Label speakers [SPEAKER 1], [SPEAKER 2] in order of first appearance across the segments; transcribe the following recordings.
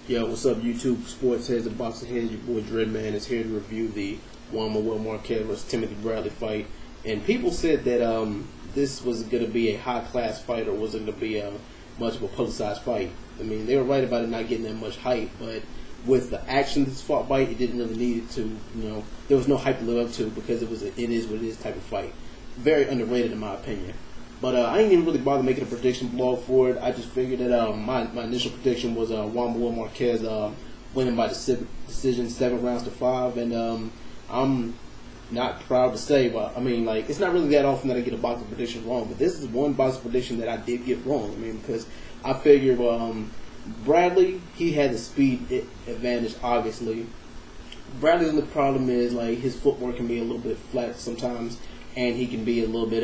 [SPEAKER 1] Yo, what's up, YouTube sports heads and boxing heads? Your boy DreadMan is here to review the Juan Manuel Marquez versus Timothy Bradley fight. And people said that this was going to be a high-class fight, or was it going to be much of a publicized fight. I mean, they were right about it not getting that much hype, but with the action this fought fight, it didn't really need it to. You know, there was no hype to live up to because it is what it is type of fight. Very underrated in my opinion. But I ain't even really bother making a prediction blog for it. I just figured that my initial prediction was Juan Manuel Marquez winning by decision 7 rounds to 5, and I'm not proud to say, but I mean, like, it's not really that often that I get a boxing prediction wrong, but this is one boxing prediction that I did get wrong. I mean, because I figured Bradley, he had the speed advantage, obviously. Bradley's only problem is, like, his footwork can be a little bit flat sometimes, and he can be a little bit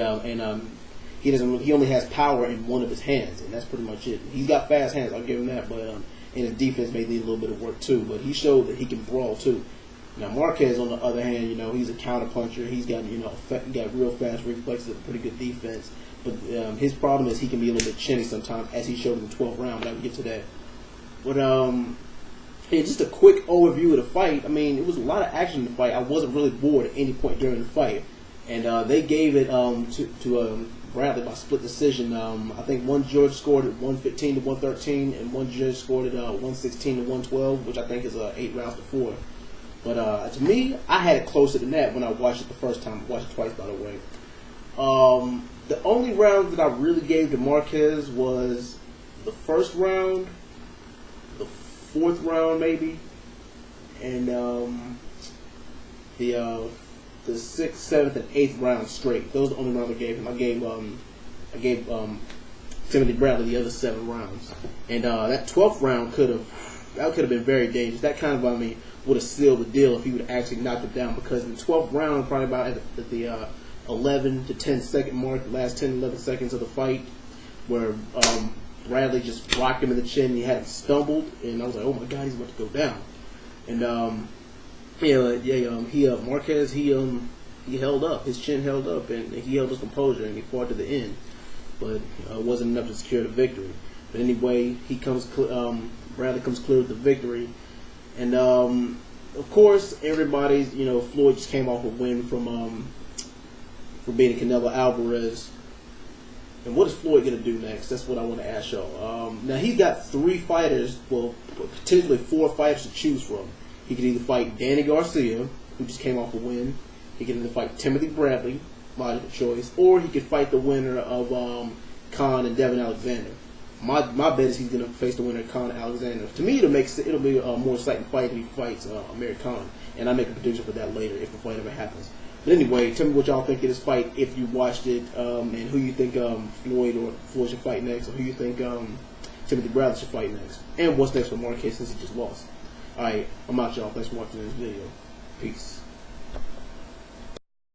[SPEAKER 1] he only has power in one of his hands, and that's pretty much it. He's got fast hands, I'll give him that, but and his defense may need a little bit of work too. But he showed that he can brawl too. Now Marquez, on the other hand, you know, he's a counter puncher. He's got got real fast reflexes and pretty good defense. But his problem is he can be a little bit chinny sometimes, as he showed in the 12th round. But I will get to that. But yeah, just a quick overview of the fight. I mean, it was a lot of action in the fight. I wasn't really bored at any point during the fight, and they gave it to Bradley by split decision. I think one judge scored it 115 to 113, and one judge scored it 116 to 112, which I think is 8 rounds to 4. But to me, I had it closer than that when I watched it the first time. I watched it twice, by the way. The only round that I really gave to Marquez was the first round, the 4th round maybe, and the 6th, 7th, and 8th round straight. Those are the only rounds I gave him. I gave Timothy Bradley the other 7 rounds, and that 12th round could have been very dangerous. That kind of, I mean, would have sealed the deal if he would have actually knocked it down, because in the 12th round, probably about at the 11 to 10 second mark, the last 10, 11 seconds of the fight, where Bradley just rocked him in the chin, and he had him stumbled, and I was like, oh my God, he's about to go down. And Marquez, he held up. His chin held up, and he held his composure, and he fought to the end. But it wasn't enough to secure the victory. But anyway, Bradley comes clear with the victory. And of course, everybody's, Floyd just came off a win from beating Canelo Alvarez. And what is Floyd going to do next? That's what I want to ask y'all. Now, he's got 3 fighters, well, potentially 4 fighters to choose from. He could either fight Danny Garcia, who just came off a win. He could either fight Timothy Bradley, logical choice, or he could fight the winner of Khan and Devin Alexander. My bet is he's going to face the winner of Khan and Alexander. To me, it'll be a more exciting fight if he fights Amir Khan, and I make a prediction for that later if the fight ever happens. But anyway, tell me what y'all think of this fight if you watched it, and who you think Floyd should fight next, or who you think Timothy Bradley should fight next, and what's next for Marquez since he just lost. Alright, I'm out, y'all. Thanks for watching this video. Peace.